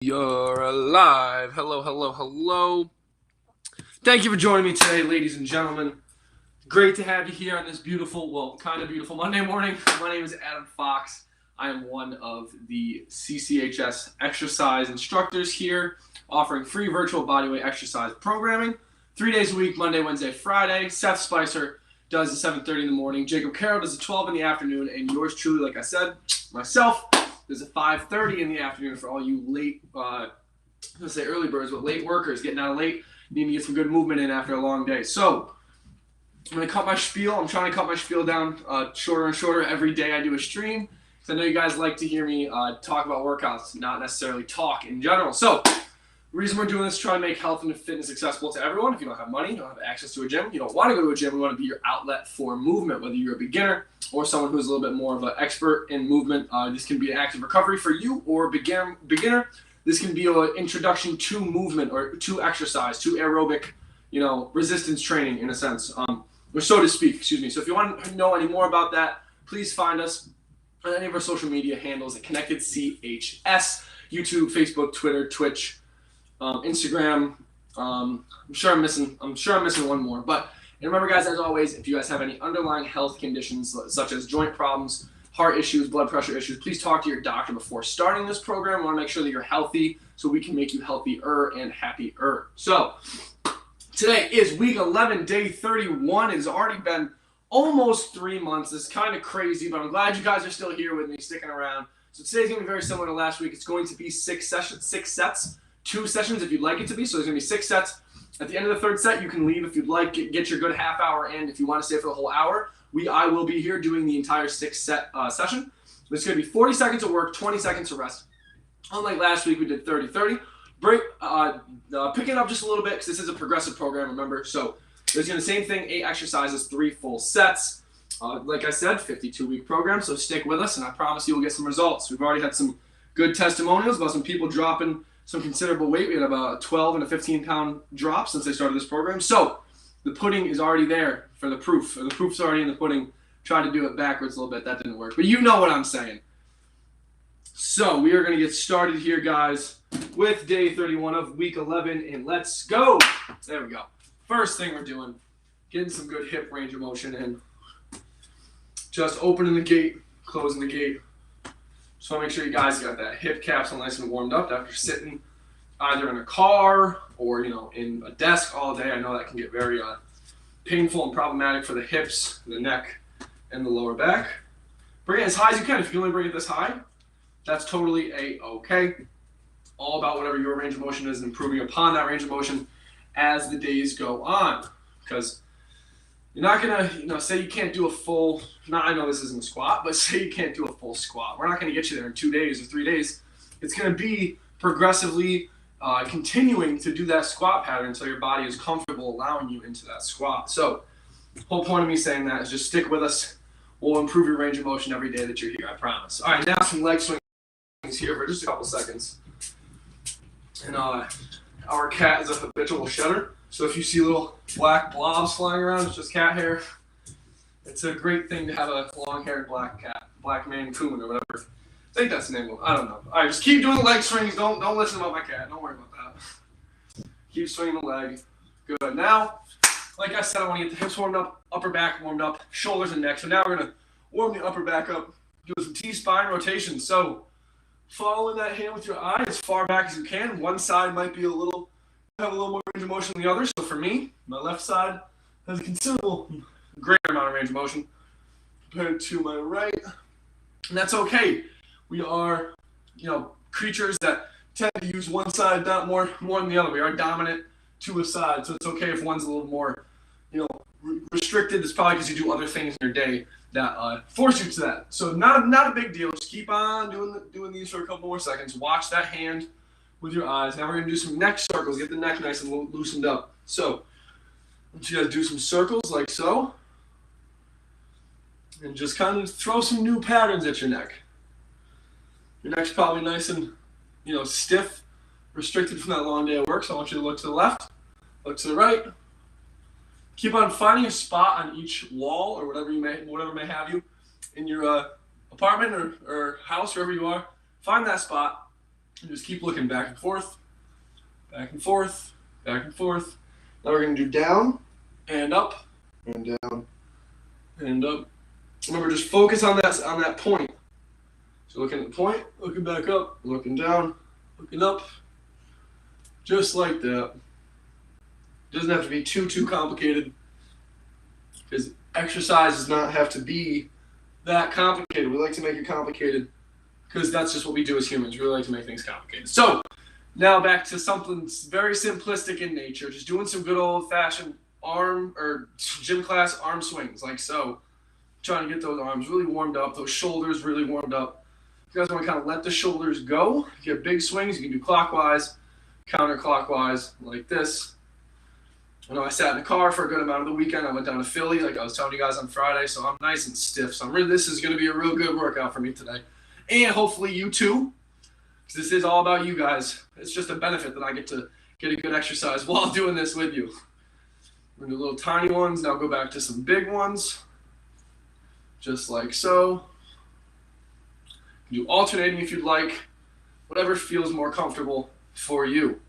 You're alive. Hello, hello, hello. Thank you for joining me today, ladies and gentlemen. Great to have you here on this beautiful, well, kind of beautiful Monday morning. My name is Adam Fox. I am one of the CCHS exercise instructors here, offering free virtual bodyweight exercise programming 3 days a week, Monday, Wednesday, Friday. Seth Spicer does the 7:30 in the morning. Jacob Carroll does the 12 in the afternoon. And yours truly, like I said, myself, there's a 5:30 in the afternoon for all you late, let's say early birds, but late workers getting out late, need to get some good movement in after a long day. So I'm going to cut my spiel. I'm trying to cut my spiel down shorter and shorter every day I do a stream, because I know you guys like to hear me talk about workouts, not necessarily talk in general. So the reason we're doing this is trying to make health and fitness accessible to everyone. If you don't have money, you don't have access to a gym, you don't want to go to a gym, we want to be your outlet for movement, whether you're a beginner or someone who's a little bit more of an expert in movement. This can be an active recovery for you, or beginner. This can be an introduction to movement or to exercise, to aerobic, resistance training in a sense, or so to speak, excuse me. So if you want to know any more about that, please find us on any of our social media handles at ConnectedCHS, YouTube, Facebook, Twitter, Twitch, Instagram. I'm sure I'm missing one more. But remember, guys, as always, if you guys have any underlying health conditions such as joint problems, heart issues, blood pressure issues, please talk to your doctor before starting this program. We want to make sure that you're healthy so we can make you healthier and happier. So today is week 11, day 31. It has already been almost 3 months. It's kind of crazy, but I'm glad you guys are still here with me, sticking around. So today's going to be very similar to last week. It's going to be 6 sets, 2 sessions if you'd like it to be. So there's going to be 6 sets. At the end of the 3rd set, you can leave if you'd like, get your good half hour in. If you want to stay for the whole hour, I will be here doing the entire 6-set session. It's going to be 40 seconds of work, 20 seconds of rest. Unlike last week, we did 30-30. Break, picking up just a little bit because this is a progressive program, remember. So there's going to be the same thing, 8 exercises, 3 full sets. Like I said, 52-week program, so stick with us, and I promise you will get some results. We've already had some good testimonials about some people dropping some considerable weight. We had about a 12 and a 15-pound drop since they started this program. So the pudding is already there for the proof. Or the proof's already in the pudding. Tried to do it backwards a little bit. That didn't work. But you know what I'm saying. So we are going to get started here, guys, with day 31 of week 11. And let's go. There we go. First thing we're doing, getting some good hip range of motion in. Just opening the gate, closing the gate. Just want to make sure you guys got that hip capsule nice and warmed up after sitting either in a car or, in a desk all day. I know that can get very painful and problematic for the hips, the neck, and the lower back. Bring it as high as you can. If you can only bring it this high, that's totally a-okay. All about whatever your range of motion is and improving upon that range of motion as the days go on. Because you're not going to, say you can't do a full, I know this isn't a squat, but say you can't do a full squat. We're not going to get you there in 2 days or 3 days. It's going to be progressively continuing to do that squat pattern until your body is comfortable allowing you into that squat. So the whole point of me saying that is just stick with us. We'll improve your range of motion every day that you're here, I promise. All right, now some leg swings here for just a couple seconds. And our cat is a habitual shedder. So if you see little black blobs flying around, it's just cat hair. It's a great thing to have a long-haired black cat, black Mancoon or whatever. I think that's the name of it. I don't know. All right, just keep doing the leg swings. Don't listen about my cat. Don't worry about that. Keep swinging the leg. Good. Now, like I said, I want to get the hips warmed up, upper back warmed up, shoulders and neck. So now we're going to warm the upper back up, doing some T-spine rotations. So following that hand with your eye as far back as you can. One side might be have a little more range of motion than the other. So for me, my left side has a considerable greater amount of range of motion compared to my right. And that's okay. We are, creatures that tend to use one side not more than the other. We are dominant to a side, so it's okay if one's a little more, restricted. It's probably because you do other things in your day that force you to that. So not a big deal. Just keep on doing these for a couple more seconds. Watch that hand with your eyes. Now we're going to do some neck circles. Get the neck nice and loosened up. So I want you guys to do some circles like so. And just kind of throw some new patterns at your neck. Your neck's probably nice and, stiff, restricted from that long day of work. So I want you to look to the left, look to the right. Keep on finding a spot on each wall or whatever may have you in your apartment or house, wherever you are. Find that spot And just keep looking back and forth, back and forth, back and forth. Now we're going to do down and up and down and up. Remember, just focus on that point. So looking at the point, looking back up, looking down, looking up, just like that. Doesn't have to be too complicated, because exercise does not have to be that complicated. We like to make it complicated because that's just what we do as humans. We really like to make things complicated. So now back to something very simplistic in nature, just doing some good old-fashioned arm or gym class arm swings, like so. Trying to get those arms really warmed up, those shoulders really warmed up. If you guys want to kind of let the shoulders go, if you have big swings, you can do clockwise, counterclockwise, like this. I know I sat in the car for a good amount of the weekend. I went down to Philly, like I was telling you guys on Friday, so I'm nice and stiff. So this is going to be a real good workout for me today. And hopefully you too, because this is all about you guys. It's just a benefit that I get to get a good exercise while doing this with you. We're going to do little tiny ones. Now go back to some big ones. Just like so. You can do alternating if you'd like, whatever feels more comfortable for you.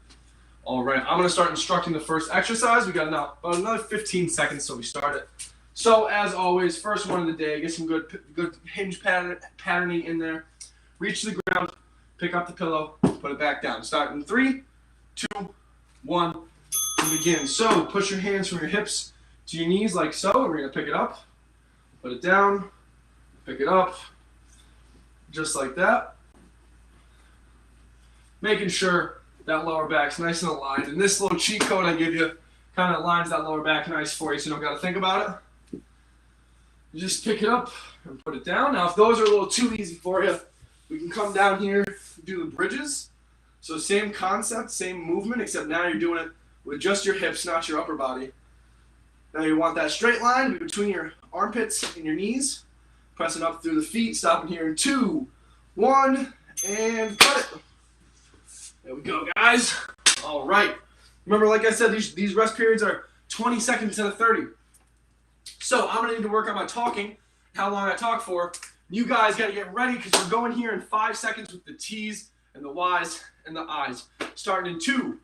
All right, I'm going to start instructing the first exercise. We got about another 15 seconds till we start it. So as always, first one of the day, get some good hinge patterning in there. Reach to the ground, pick up the pillow, put it back down. Start in 3, 2, 1, and begin. So push your hands from your hips to your knees like so. We're going to pick it up. Put it down, pick it up, just like that. Making sure that lower back's nice and aligned. And this little cheat code I give you kind of aligns that lower back nice for you, so you don't got to think about it. You just pick it up and put it down. Now, if those are a little too easy for you, we can come down here and do the bridges. So same concept, same movement, except now you're doing it with just your hips, not your upper body. Now you want that straight line between your armpits and your knees. Pressing up through the feet, stopping here in 2, 1, and cut it. There we go, guys. All right. Remember, like I said, these rest periods are 20 seconds instead of 30. So I'm going to need to work on my talking, how long I talk for. You guys got to get ready because we're going here in 5 seconds with the T's and the Y's and the I's. Starting in 2,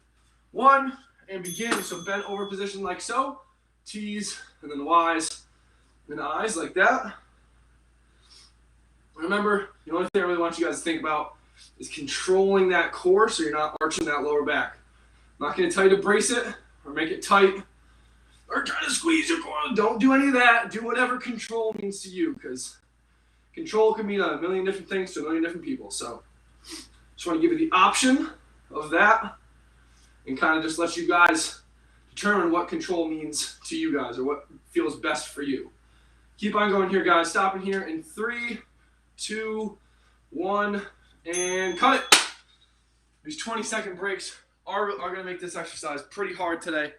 1, and begin. So bent over position like so. T's, and then the Y's, and the I's like that. Remember, the only thing I really want you guys to think about is controlling that core so you're not arching that lower back. I'm not going to tell you to brace it or make it tight or try to squeeze your core. Don't do any of that. Do whatever control means to you, because control can mean a million different things to a million different people. So just want to give you the option of that and kind of just let you guys determine what control means to you guys or what feels best for you. Keep on going here, guys. Stopping here in 3, 2, 1, and cut it. These 20-second breaks are going to make this exercise pretty hard today.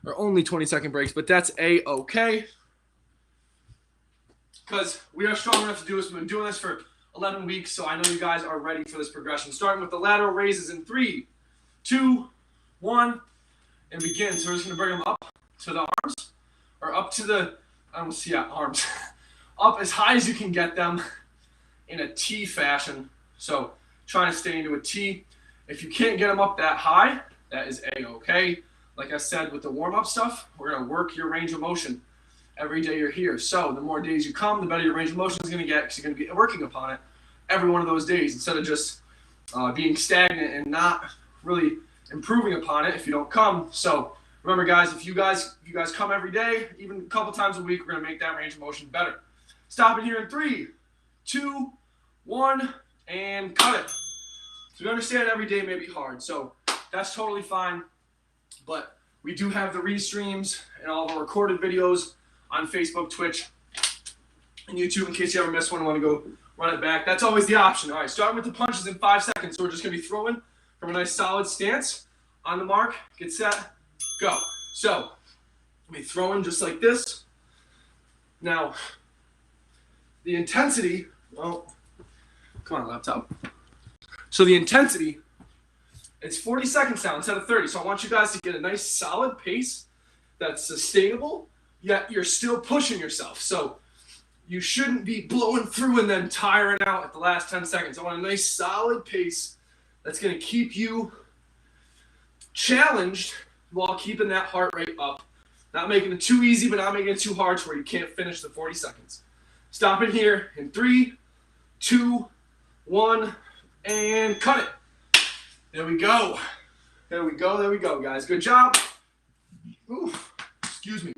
Or only 20-second breaks, but that's A-okay. Because we are strong enough to do this. We've been doing this for 11 weeks, so I know you guys are ready for this progression. Starting with the lateral raises in 3, 2, 1, and begin. So we're just going to bring them up to the arms, or up to the, arms. Up as high as you can get them in a T fashion. So trying to stay into a T. If you can't get them up that high, that is A-okay. Like I said, with the warm-up stuff, we're going to work your range of motion every day you're here. So the more days you come, the better your range of motion is going to get, because you're going to be working upon it every one of those days instead of just being stagnant and not really improving upon it if you don't come. So remember, guys, if you guys come every day, even a couple times a week, we're going to make that range of motion better. Stop it here in 3, 2, 1, and cut it. So we understand every day may be hard, so that's totally fine. But we do have the restreams and all of our recorded videos on Facebook, Twitch, and YouTube in case you ever missed one and want to go run it back. That's always the option. All right, starting with the punches in 5 seconds. So we're just going to be throwing from a nice solid stance. On the mark, get set, go. So we'll be throwing just like this. Now, the intensity, come on, laptop. So the intensity, it's 40 seconds now instead of 30. So I want you guys to get a nice solid pace that's sustainable, yet you're still pushing yourself. So you shouldn't be blowing through and then tiring out at the last 10 seconds. I want a nice solid pace that's going to keep you challenged while keeping that heart rate up. Not making it too easy, but not making it too hard to where you can't finish the 40 seconds. Stopping here in 3, 2, 1, and cut it. There we go. There we go. There we go, guys. Good job. Oof. Excuse me.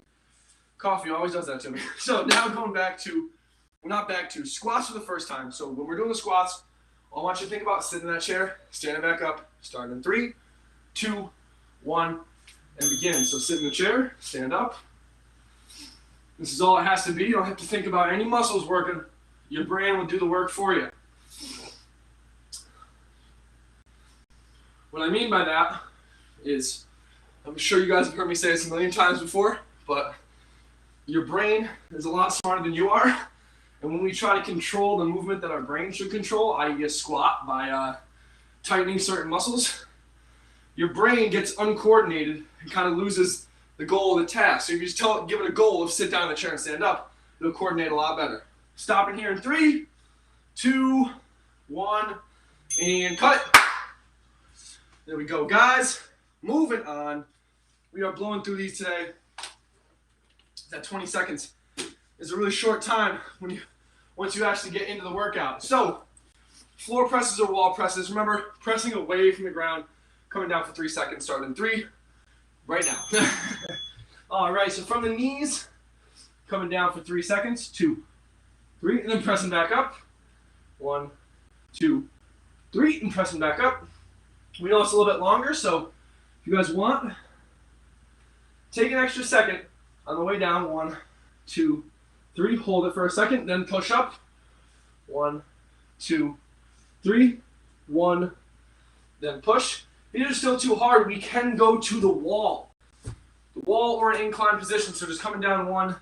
Coffee always does that to me. So now going back to, squats for the first time. So when we're doing the squats, I want you to think about sitting in that chair, standing back up, starting in 3, 2, 1, and begin. So sit in the chair, stand up. This is all it has to be. You don't have to think about any muscles working. Your brain will do the work for you. What I mean by that is, I'm sure you guys have heard me say this a million times before, but your brain is a lot smarter than you are. And when we try to control the movement that our brain should control, i.e. a squat, by tightening certain muscles, your brain gets uncoordinated and kind of loses the goal of the task. So if you just give it a goal of sit down in the chair and stand up, it'll coordinate a lot better. Stopping here in 3, 2, 1, and cut it. There we go, guys. Moving on. We are blowing through these today. That 20 seconds is a really short time once you actually get into the workout. So, floor presses or wall presses. Remember, pressing away from the ground, coming down for 3 seconds, starting in 3, right now. All right, so from the knees, coming down for 3 seconds, 2, 3, and then pressing back up. 1, 2, 3, and pressing back up. We know it's a little bit longer, so if you guys want, take an extra second on the way down. 1, 2, 3, hold it for a second, then push up. 1, 2, 3, 1, then push. If these are still too hard, we can go to the wall. The wall or an incline position, so just coming down 1,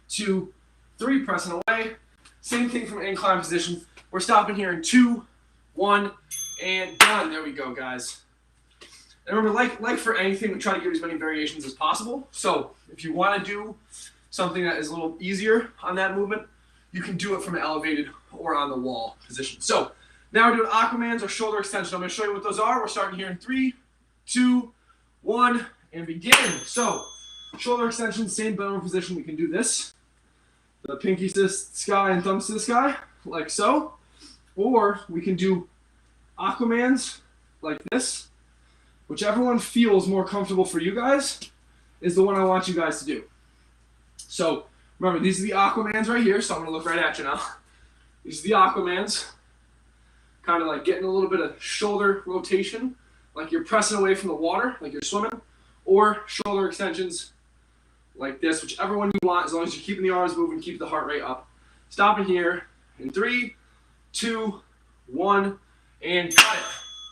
2, 3, pressing away. Same thing from an incline position. We're stopping here in 2, 1, and done. There we go, guys. And remember, like for anything, we try to give as many variations as possible. So if you want to do something that is a little easier on that movement, you can do it from an elevated or on the wall position. So now we're doing Aquamans or shoulder extension. I'm going to show you what those are. We're starting here in 3, 2, 1, and begin. So shoulder extension, same bone position. We can do this. The pinky to the sky and thumbs to the sky, like so. Or we can do Aquamans like this. Whichever one feels more comfortable for you guys is the one I want you guys to do. So remember, these are the Aquamans right here, so I'm going to look right at you now. These are the Aquamans. Kind of like getting a little bit of shoulder rotation, like you're pressing away from the water, like you're swimming, or shoulder extensions like this, whichever one you want, as long as you're keeping the arms moving, keep the heart rate up. Stopping here in 3, 2, 1, and cut it.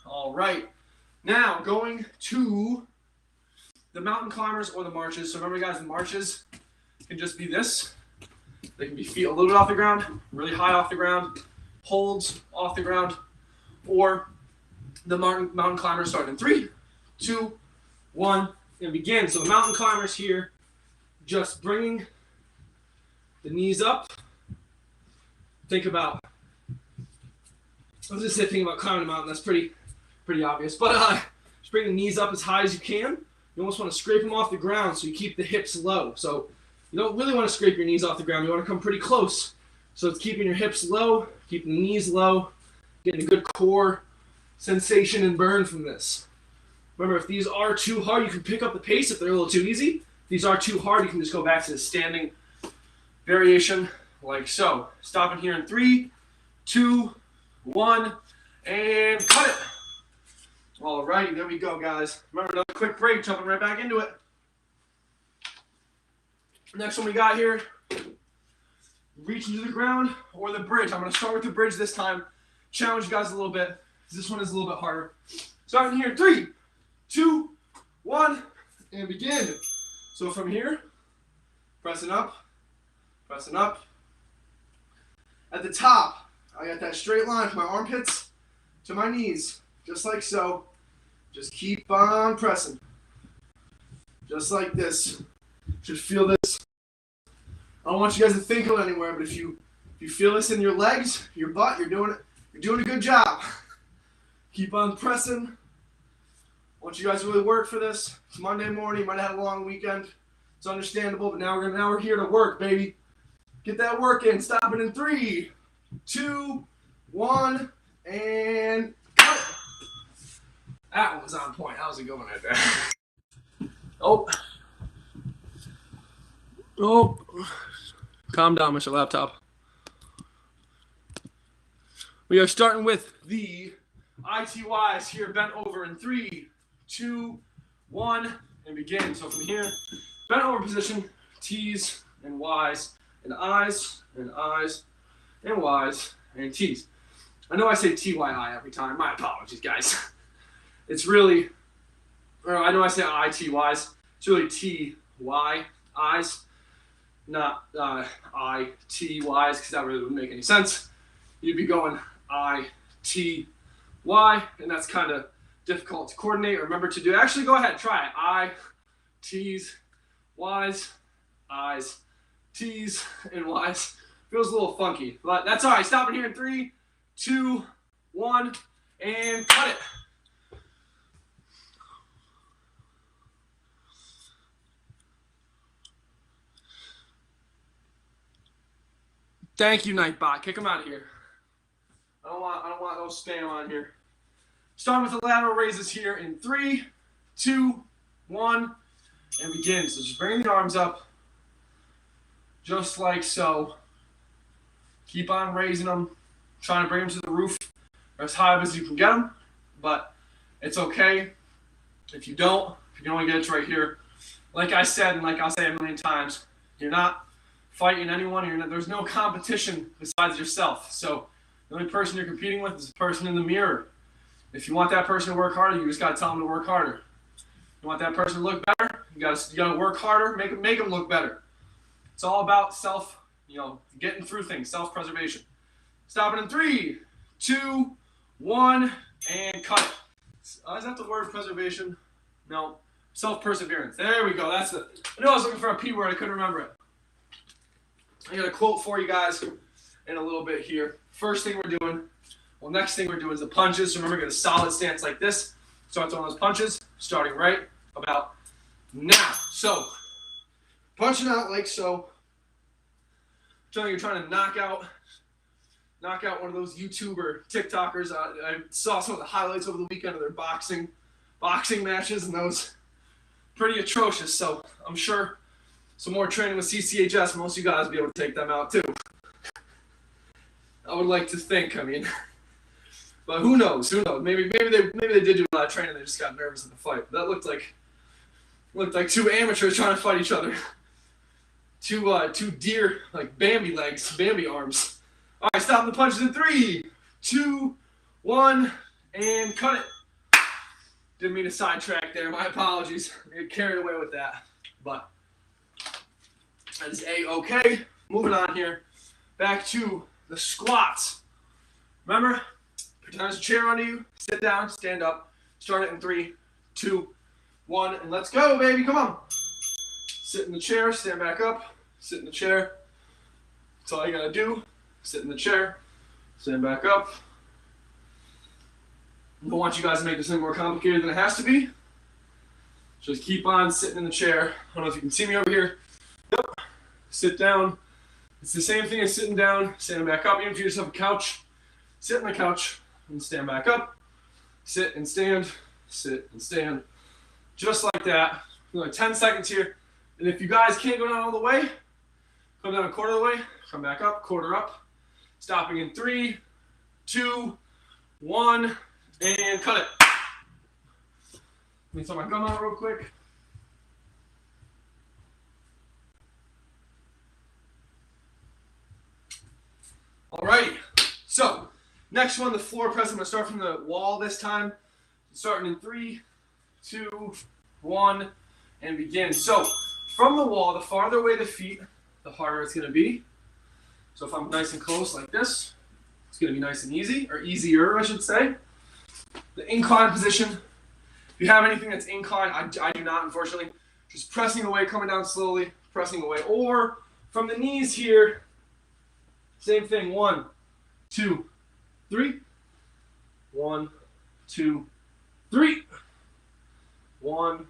All right. Now going to the mountain climbers or the marches. So remember, guys, the marches can just be this. They can be feet a little bit off the ground, really high off the ground, holds off the ground, or the mountain climbers starting in 3, 2, 1, and begin. So the mountain climbers here, just bringing the knees up. Think about, I was just thinking about climbing a mountain. That's pretty obvious. But just bring the knees up as high as you can. You almost want to scrape them off the ground so you keep the hips low. So you don't really want to scrape your knees off the ground. You want to come pretty close. So it's keeping your hips low, keeping the knees low, getting a good core sensation and burn from this. Remember, if these are too hard, you can pick up the pace. If they're a little too easy, if these are too hard, you can just go back to the standing variation like so. Stopping here in 3, 2, 1, and cut it. All righty, there we go, guys. Remember, another quick break, jumping right back into it. Next one we got here, reaching to the ground or the bridge. I'm going to start with the bridge this time. Challenge you guys a little bit. This one is a little bit harder. Starting here, 3, 2, 1, and begin. So from here, pressing up, pressing up. At the top, I got that straight line from my armpits to my knees, just like so. Just keep on pressing. Just like this. Should feel this. I don't want you guys to think of it anywhere, but if you feel this in your legs, your butt, you're doing a good job. Keep on pressing. I want you guys to really work for this. It's Monday morning. You might have had a long weekend. It's understandable, but now we're here to work, baby. Get that work in. Stop it in 3, 2, 1, and cut it. That one was on point. That was a good one right there. Oh. Calm down, Mr. Laptop. We are starting with the ITYs here, bent over in 3, 2, 1, and begin. So from here, bent over position, T's and Y's, and I's, and I's, and Y's, and T's. I know I say TYI every time. My apologies, guys. It's really, I know I say ITYs. It's really TYIs, not ITYs, because that really wouldn't make any sense. You'd be going ITY, and that's kind of difficult to coordinate or remember to do. Actually, go ahead, try it. I, T's, Y's, I's, T's, and Y's. Feels a little funky, but that's all right. Stop it here in 3, 2, 1, and cut it. Thank you, Nightbot. Kick him out of here. I don't want no spam on here. Starting with the lateral raises here in 3, 2, 1, and begin. So just bring the arms up, just like so. Keep on raising them, trying to bring them to the roof as high as you can get them, but it's okay if you don't. If you can only get it to right here. Like I said, and like I'll say a million times, you're not fighting anyone. There's no competition besides yourself. So the only person you're competing with is the person in the mirror. If you want that person to work harder, you just got to tell them to work harder. You want that person to look better, you got to work harder, make them look better. It's all about self, getting through things, self-preservation. Stop it in 3, 2, 1, and cut it. Is that the word preservation? No, self-perseverance. There we go. I knew I was looking for a P word. I couldn't remember it. I got a quote for you guys in a little bit here. Next thing we're doing is the punches. Remember, get a solid stance like this. Start throwing those punches, starting right about now. So, punching out like so. You're trying to knock out one of those YouTuber TikTokers. I saw some of the highlights over the weekend of their boxing matches, and that was pretty atrocious. So I'm sure some more training with CCHS, most of you guys will be able to take them out too. I would like to think. But who knows? Maybe they did do a lot of training. They just got nervous in the fight. That looked like two amateurs trying to fight each other. Two deer, like Bambi legs, Bambi arms. All right, stop the punches in 3, 2, 1, and cut it. Didn't mean to sidetrack there. My apologies. I get carried away with that. But that is A-okay. Moving on here. Back to the squats. Remember, pretend there's a chair under you. Sit down, stand up. Start it in 3, 2, 1, and let's go, baby. Come on. Sit in the chair, stand back up, sit in the chair. That's all you gotta do. Sit in the chair, stand back up. I don't want you guys to make this any more complicated than it has to be. Just keep on sitting in the chair. I don't know if you can see me over here. Yep. Sit down. It's the same thing as sitting down, standing back up. Even if you just have a couch, sit on the couch and stand back up. Sit and stand, sit and stand. Just like that. Like 10 seconds here. And if you guys can't go down all the way, come down a quarter of the way, come back up, quarter up. Stopping in 3, 2, 1, and cut it. Let me throw my gum out real quick. Alrighty, so next one, the floor press. I'm going to start from the wall this time. Starting in 3, 2, 1, and begin. So from the wall, the farther away the feet, the harder it's going to be. So if I'm nice and close like this, it's going to be nice and easy, or easier, I should say. The incline position, if you have anything that's inclined, I do not, unfortunately. Just pressing away, coming down slowly, pressing away. Or from the knees here, same thing. 1, 2, 3. 1, 2, 3. 1,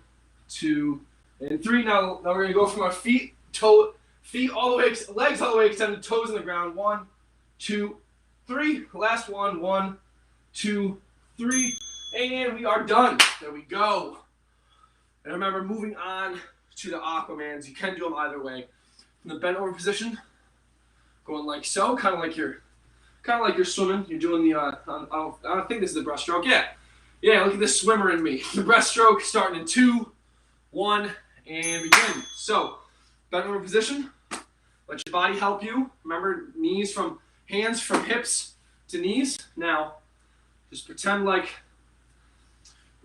2, and 3. Now we're gonna go from our feet all the way, legs all the way extended, toes in the ground. 1, 2, 3. Last one. 1, 2, 3, and we are done. There we go. And remember, moving on to the Aquamans, you can do them either way. In the bent over position, going like so, kind of like you're swimming. You're doing the I don't think this is the breaststroke. Yeah. Look at this swimmer in me. The breaststroke starting in 2, 1, and begin. So, bent over position. Let your body help you. Remember, hands from hips to knees. Now, just pretend like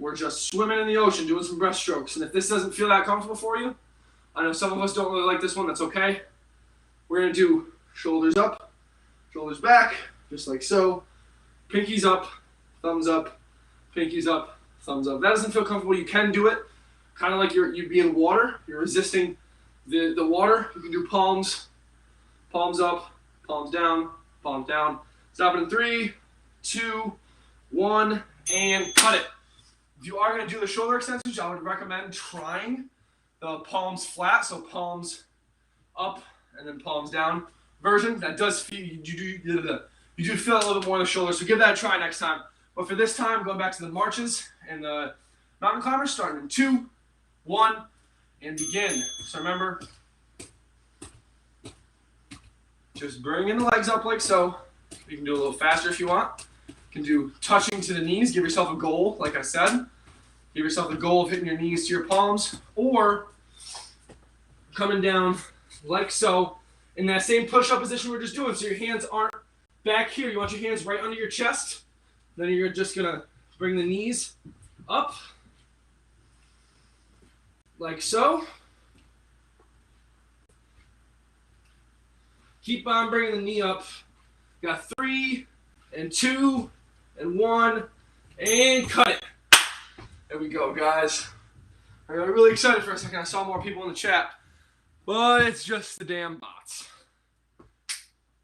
we're just swimming in the ocean, doing some breaststrokes. And if this doesn't feel that comfortable for you, I know some of us don't really like this one. That's okay. We're gonna do shoulders up, shoulders back, just like so. Pinkies up, thumbs up, pinkies up, thumbs up. If that doesn't feel comfortable, you can do it kind of like you'd be in water. You're resisting the water. You can do palms up, palms down, palms down. Stop it in 3, 2, 1, and cut it. If you are going to do the shoulder extensions, I would recommend trying the palms flat, so palms up and then palms down version. That does feel, you do feel a little bit more in the shoulder, so give that a try next time. But for this time, going back to the marches and the mountain climbers, starting in 2, 1, and begin. So remember, just bringing the legs up like so. You can do a little faster if you want. You can do touching to the knees. Give yourself a goal, like I said. Give yourself the goal of hitting your knees to your palms, or coming down like so in that same push-up position we're just doing. So your hands aren't back here. You want your hands right under your chest. Then you're just gonna bring the knees up like so. Keep on bringing the knee up. Got 3 and 2 and 1 and cut it. There we go, guys. I got really excited for a second. I saw more people in the chat, but it's just the damn bots.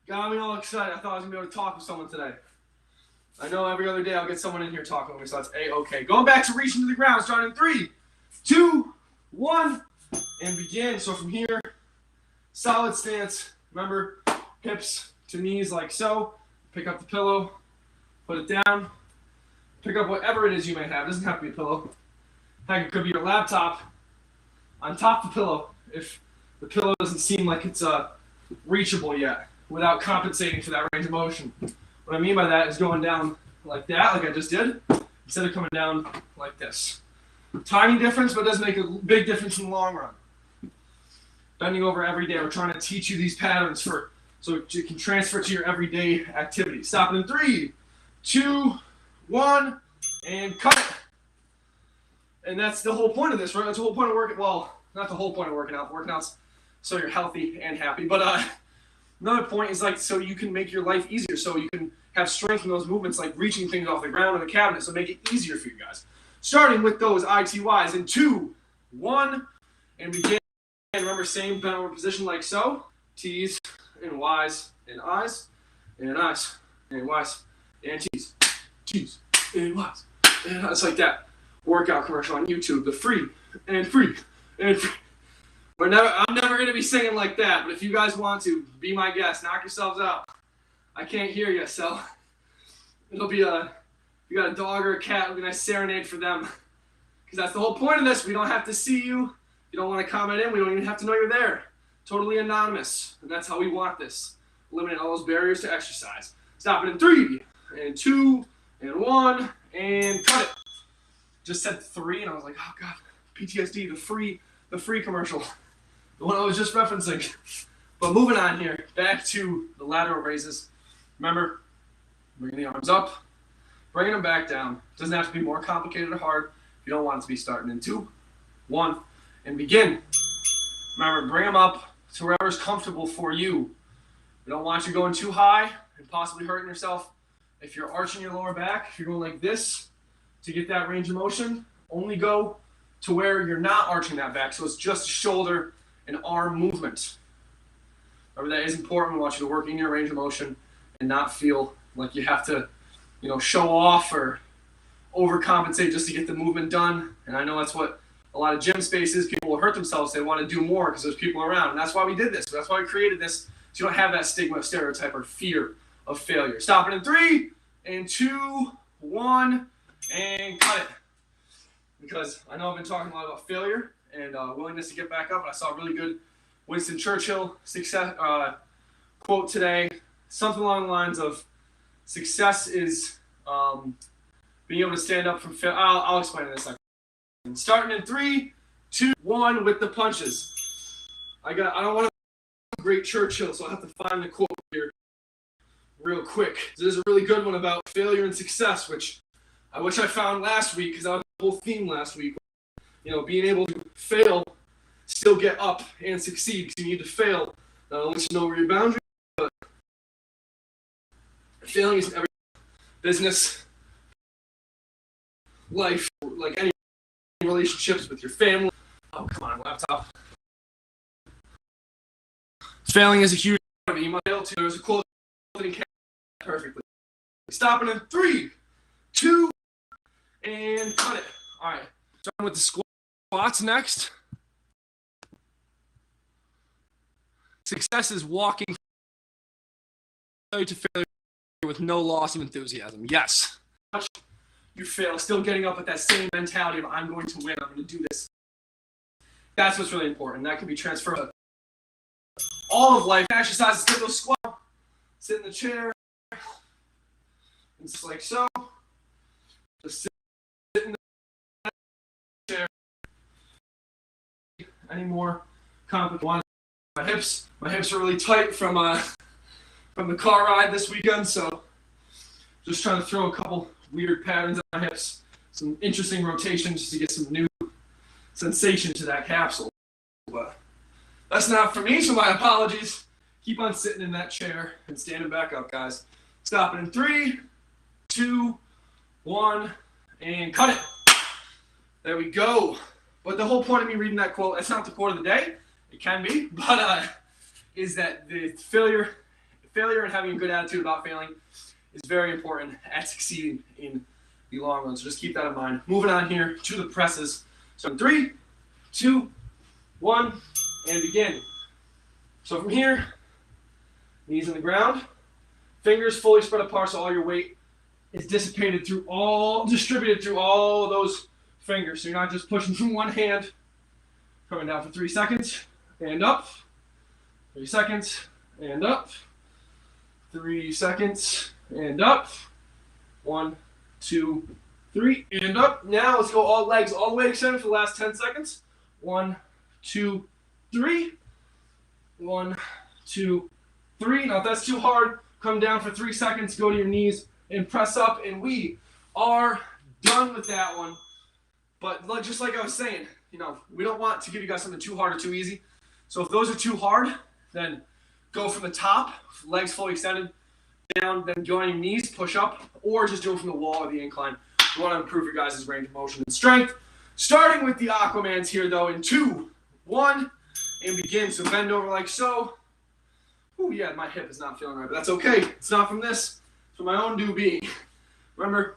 Got me all excited. I thought I was gonna be able to talk with someone today. I know every other day I'll get someone in here talking with me, so that's A-okay. Going back to reaching to the ground, starting in 3, 2, 1, and begin. So from here, solid stance. Remember, hips to knees like so. Pick up the pillow, put it down. Pick up whatever it is you may have. It doesn't have to be a pillow. Heck, it could be your laptop on top of the pillow if the pillow doesn't seem like it's reachable yet without compensating for that range of motion. What I mean by that is going down like that, like I just did, instead of coming down like this. Tiny difference, but it does make a big difference in the long run. Bending over every day. We're trying to teach you these patterns so you can transfer to your everyday activities. Stop it in 3, 2, 1, and cut it. And that's the whole point of this, right? That's the whole point of working. Well, not the whole point of working out. Working out's so you're healthy and happy. But another point is like so you can make your life easier. So you can have strength in those movements, like reaching things off the ground in the cabinet. So make it easier for you guys. Starting with those ITYs in 2, 1, and begin. And remember, same bent over position like so. T's and Y's and I's and I's and Y's and T's. T's and Y's and I's, like that. Workout commercial on YouTube, the free and free and free. I'm never going to be singing like that, but if you guys want to, be my guest, knock yourselves out. I can't hear you, so it'll be if you got a dog or a cat, it'll be a nice serenade for them. Because that's the whole point of this. We don't have to see you. You don't want to comment in. We don't even have to know you're there. Totally anonymous. And that's how we want this. Eliminate all those barriers to exercise. Stop it in 3 and 2 and 1 and cut it. Just said 3 and I was like, oh God, PTSD, the free commercial. The one I was just referencing. But moving on here, back to the lateral raises. Remember, bringing the arms up, bringing them back down. Doesn't have to be more complicated or hard. You don't want it to be starting in 2, 1, and begin. Remember, bring them up to wherever's comfortable for you. We don't want you going too high and possibly hurting yourself. If you're arching your lower back, if you're going like this to get that range of motion, only go to where you're not arching that back. So it's just shoulder and arm movement. Remember, that is important. We want you to work in your range of motion and not feel like you have to, show off or overcompensate just to get the movement done. And I know that's what a lot of gym spaces, people will hurt themselves. They want to do more because there's people around. And that's why we did this. That's why we created this. So you don't have that stigma, stereotype, or fear of failure. Stop it in 3 and 2, 1, and cut it. Because I know I've been talking a lot about failure and willingness to get back up. And I saw a really good Winston Churchill success quote today. Something along the lines of success is being able to stand up from failure. I'll explain it in a second. Starting in 3, 2, 1 with the punches. I don't want to great Churchill, so I'll have to find the quote here real quick. There's a really good one about failure and success, which I wish I found last week because that was the whole theme last week. You know, being able to fail, still get up and succeed. Because you need to fail not only to know where your boundaries are, but failing is in every business, life, like any relationships with your family. Oh, come on, laptop. Failing is a huge part of it. You might fail to. There's a quote that can perfectly. Stopping in 3, 2, and cut it. All right. Starting with the squats next. Success is walking to failure with no loss of enthusiasm. Yes. You fail, still getting up with that same mentality of I'm going to win, I'm going to do this. That's what's really important. That can be transferred to all of life. Exercises, sit those squat, sit in the chair, and just like so. Just sit in the chair. Any more complicated? My hips are really tight from the car ride this weekend, so just trying to throw a couple weird patterns on my hips, some interesting rotations just to get some new sensation to that capsule. But that's not for me, so my apologies. Keep on sitting in that chair and standing back up, guys. Stopping in 3, 2, 1, and cut it. There we go. But the whole point of me reading that quote, that's not the quote of the day. It can be, but is that the failure and having a good attitude about failing is very important at succeeding in the long run. So just keep that in mind. Moving on here to the presses. So in 3, 2, 1, and begin. So from here, knees in the ground, fingers fully spread apart so all your weight is distributed through all those fingers. So you're not just pushing from one hand, coming down for 3 seconds, and up, 3 seconds, and up, 3 seconds, and up. 1, 2, 3, and up. Now let's go all legs all the way extended for the last 10 seconds. 1, 2, 3. 1, 2, 3. Now if that's too hard, come down for 3 seconds, go to your knees, and press up. And we are done with that one. But just like I was saying, you know, we don't want to give you guys something too hard or too easy. So if those are too hard, then go from the top, legs fully extended, down, then go on your knees, push up, or just do it from the wall or the incline. You want to improve your guys' range of motion and strength. Starting with the Aquamans here, though, in 2, 1, and begin. So bend over like so. Oh yeah, my hip is not feeling right, but that's okay. It's not from this. It's from my own being. Remember,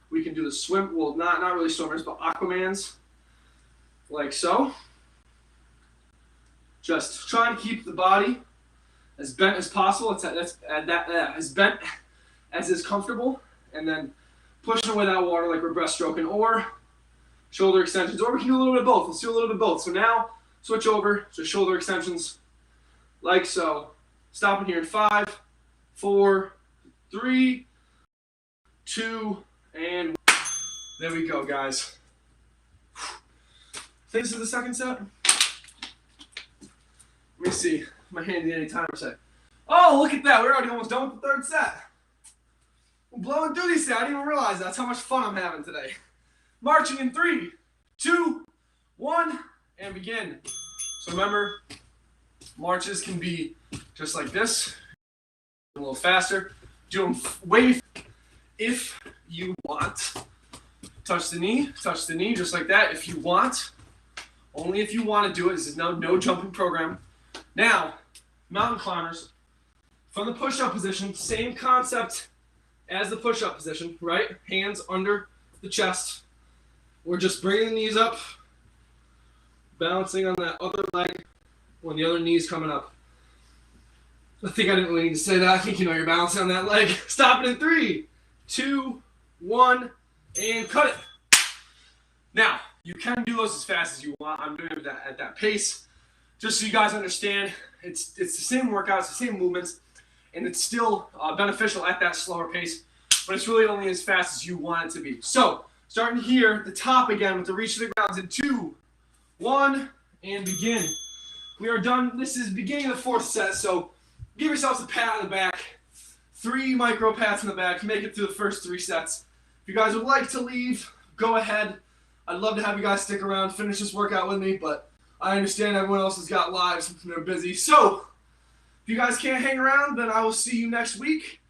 we can do the swim. Well, not really swimmers, but Aquamans, like so. Just trying to keep the body as bent as possible. As bent as is comfortable, and then pushing away that water like we're breaststroking, or shoulder extensions, or we can do a little bit of both. Let's do a little bit of both. So now switch over to shoulder extensions, like so. Stopping here in 5, 4, 3, 2, and there we go, guys. Think this is the second set. Let me see. My handy any timer set. Oh, look at that. We're already almost done with the third set. We're blowing through these sets. I didn't even realize that's how much fun I'm having today. Marching in 3, 2, 1, and begin. So remember, marches can be just like this, a little faster. Do them way if you want. Touch the knee, just like that. If you want, only if you want to do it. This is no jumping program. Now, mountain climbers, from the push-up position, same concept as the push-up position, right? Hands under the chest. We're just bringing the knees up, balancing on that other leg when the other knee's coming up. I think I didn't really need to say that. I think you know you're balancing on that leg. Stop it in 3, 2, 1, and cut it. Now, you can do those as fast as you want. I'm doing it at that pace. Just so you guys understand, it's the same workouts, the same movements, and it's still beneficial at that slower pace, but it's really only as fast as you want it to be. So, starting here at the top again with the reach to the ground in 2, 1, and begin. We are done. This is beginning of the 4th set, so give yourselves a pat on the back. 3 micro pats on the back to make it through the first 3 sets. If you guys would like to leave, go ahead. I'd love to have you guys stick around, finish this workout with me, but I understand everyone else has got lives and they're busy. So, if you guys can't hang around, then I will see you next week.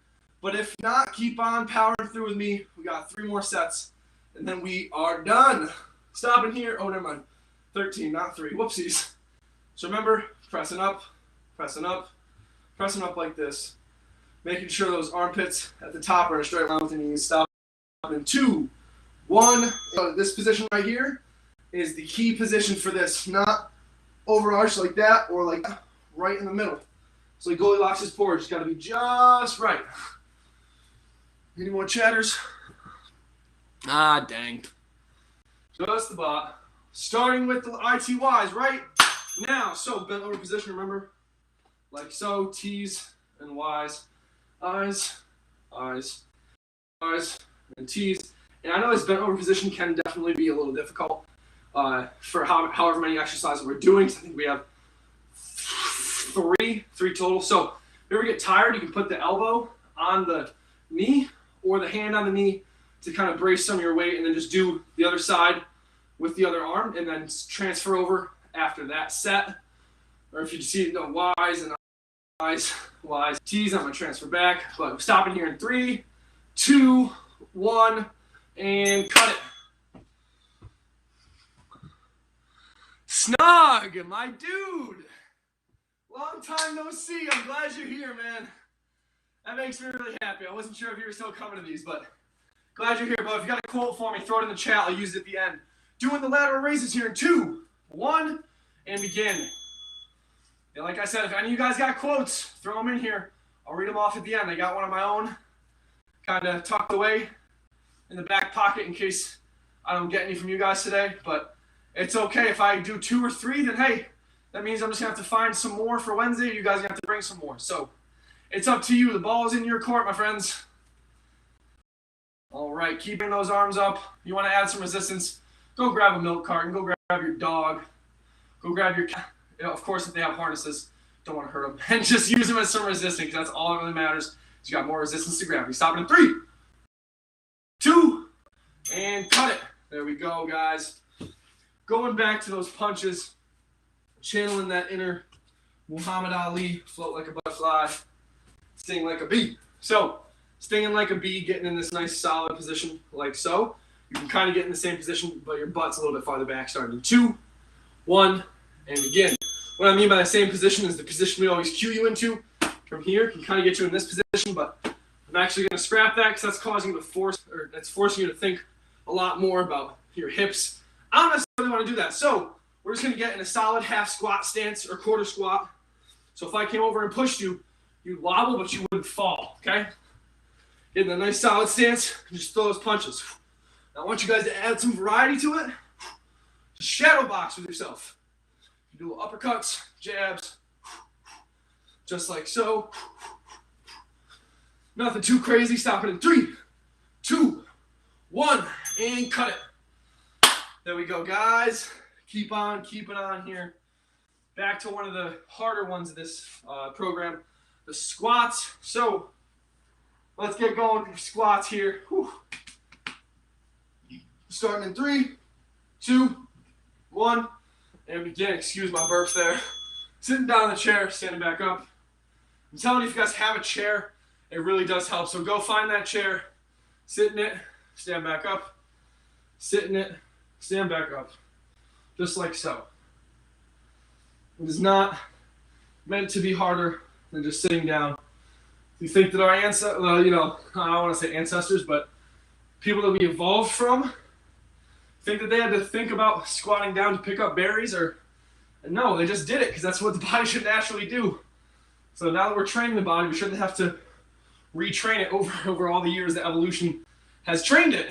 But if not, keep on powering through with me. We got 3 more sets, and then we are done. Stopping here. Oh, never mind. 13, not 3. Whoopsies. So remember, pressing up, pressing up, pressing up like this. Making sure those armpits at the top are in a straight line with your knees. Stop in 2, 1. This position right here is the key position for this. Not overarched like that or like right in the middle. So like Goldilocks' porridge. It's got to be just right. Any more chatters? Ah, dang. Just the bot. Starting with the ITYs right now. So bent over position, remember? Like so, T's and Y's. Eyes, eyes, eyes, and T's. And I know this bent over position can definitely be a little difficult for however many exercises we're doing. So I think we have three total. So if you ever get tired, you can put the elbow on the knee or the hand on the knee to kind of brace some of your weight, and then just do the other side with the other arm, and then transfer over after that set. Or if you see the Y's and Y's, T's, I'm going to transfer back. But I'm stopping here in 3, 2, 1, and cut it. Snug, my dude. Long time no see. I'm glad you're here, man. That makes me really happy. I wasn't sure if you were still coming to these, but glad you're here. But if you got a quote for me, throw it in the chat. I'll use it at the end. Doing the lateral raises here in 2, 1, and begin. And like I said, if any of you guys got quotes, throw them in here. I'll read them off at the end. I got one of my own, kind of tucked away in the back pocket in case I don't get any from you guys today. But it's okay if I do 2 or 3, then hey, that means I'm just going to have to find some more for Wednesday. You guys are going to have to bring some more. So it's up to you. The ball is in your court, my friends. All right, keeping those arms up. You want to add some resistance, go grab a milk carton, go grab your dog, go grab your cat. You know, of course, if they have harnesses, don't want to hurt them. And just use them as some resistance, because that's all that really matters. You got more resistance to gravity. Stop it in 3, 2, and cut it. There we go, guys. Going back to those punches, channeling that inner Muhammad Ali, float like a butterfly, sting like a bee. So, stinging like a bee, getting in this nice solid position like so. You can kind of get in the same position, but your butt's a little bit farther back. Starting in 2, 1, and begin. What I mean by the same position is the position we always cue you into. From here, can kind of get you in this position, but I'm actually going to scrap that because that's causing you to forcing you to think a lot more about your hips. I don't necessarily want to do that. So we're just going to get in a solid half squat stance or quarter squat. So if I came over and pushed you, you'd wobble, but you wouldn't fall, okay? Get in a nice solid stance and just throw those punches. Now I want you guys to add some variety to it. Just shadow box with yourself. You do uppercuts, jabs, just like so. Nothing too crazy. Stop it in 3, 2, 1, and cut it. There we go, guys. Keep on keeping on here. Back to one of the harder ones of this program, the squats. So let's get going for squats here. Whew. Starting in 3, 2, 1, and begin. Excuse my burps there. Sitting down in the chair, standing back up. I'm telling you, if you guys have a chair, it really does help. So go find that chair, sit in it, stand back up, sit in it, stand back up. Just like so. It is not meant to be harder than just sitting down You think that our ancestors, well, you know, I don't want to say ancestors, but people that we evolved from, think that they had to think about squatting down to pick up berries, or no, they just did it because that's what the body should naturally do. So now that we're training the body, we shouldn't have to retrain it over all the years that evolution has trained it.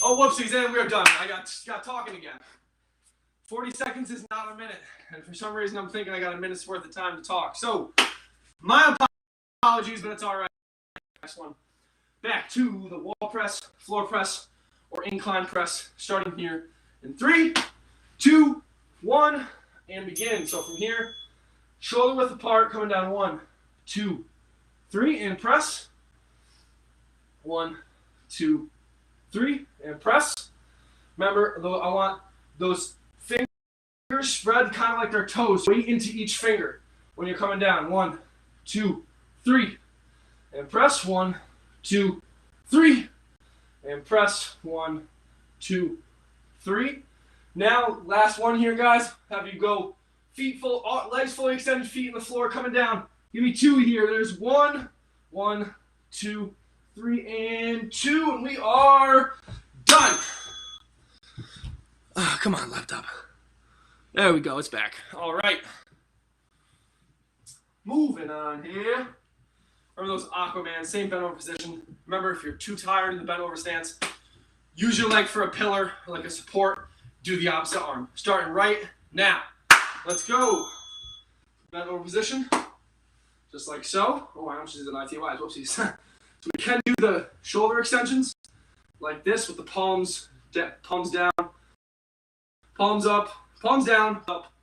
Oh, whoopsies, and we're done. I got talking again. 40 seconds is not a minute, and for some reason I'm thinking I got a minute's worth of time to talk. So, my apologies, but it's all right. Next one. Back to the wall press, floor press, or incline press, starting here in 3, 2, 1, and begin. So from here, shoulder width apart, coming down 1, 2, 3, and press. 1, 2, 3, and press. Remember, I want those fingers spread kind of like their toes, weight into each finger when you're coming down. 1, 2, 3, and press. 1, 2, 3, and press. 1, 2, 3. Now, last one here, guys. Have you go feet full, legs fully extended, feet in the floor, coming down. Give me 2 here. There's 1, 1, 2, 3, and 2, and we are done. Come on, laptop. There we go. It's back. All right. Moving on here. Remember those Aquaman, same bent over position. Remember, if you're too tired in the bent over stance, use your leg for a pillar, like a support. Do the opposite arm. Starting right now. Let's go. Bent over position. Just like so. Oh, I almost did an ITYs. Whoopsies. So we can do the shoulder extensions like this with the palms down, palms up, palms down, up.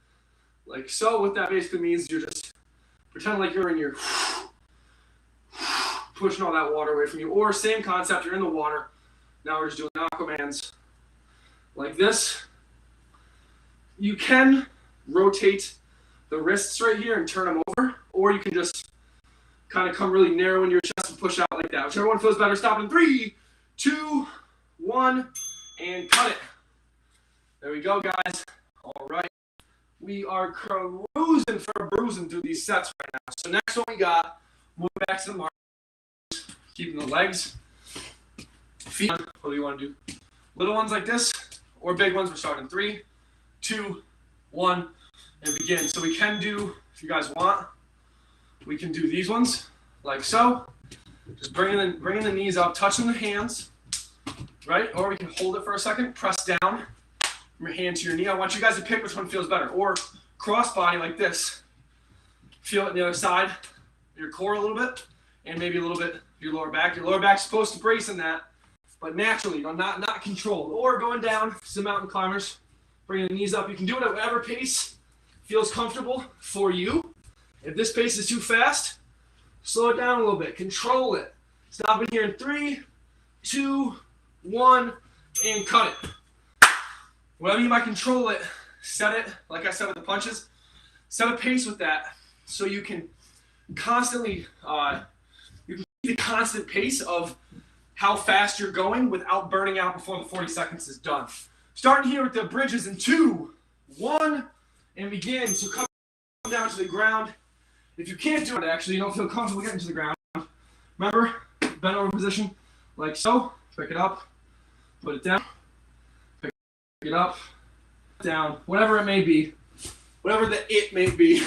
Like so. What that basically means, you're just pretend like you're in your pushing all that water away from you. Or same concept, you're in the water. Now we're just doing Aquamans like this. You can rotate the wrists right here and turn them over, or you can just kind of come really narrow in your chest and push out like that. Whichever one feels better. Stop in 3, 2, 1, and cut it. There we go, guys. All right. We are cruising for bruising through these sets right now. So next one we got, moving back to the mark, keeping the legs, feet. What do you want to do? Little ones like this, or big ones. We're starting 3, 2, 1, and begin. So we can do, if you guys want, we can do these ones like so. Just bringing the knees up, touching the hands, right? Or we can hold it for a second, press down from your hand to your knee. I want you guys to pick which one feels better. Or cross body like this. Feel it on the other side, your core a little bit, and maybe a little bit your lower back. Your lower back's supposed to brace in that, but naturally, not controlled. Or going down, some mountain climbers, bringing the knees up. You can do it at whatever pace feels comfortable for you. If this pace is too fast, slow it down a little bit. Control it. Stop in here in 3, 2, 1, and cut it. What I mean by control it, set it, like I said with the punches, set a pace with that so you can constantly, you can keep the constant pace of how fast you're going without burning out before the 40 seconds is done. Starting here with the bridges in 2, 1, and begin. So come down to the ground. If you can't do it, actually, you don't feel comfortable getting to the ground, remember, bent over position, like so. Pick it up, put it down, pick it up, down, whatever it may be, whatever the it may be.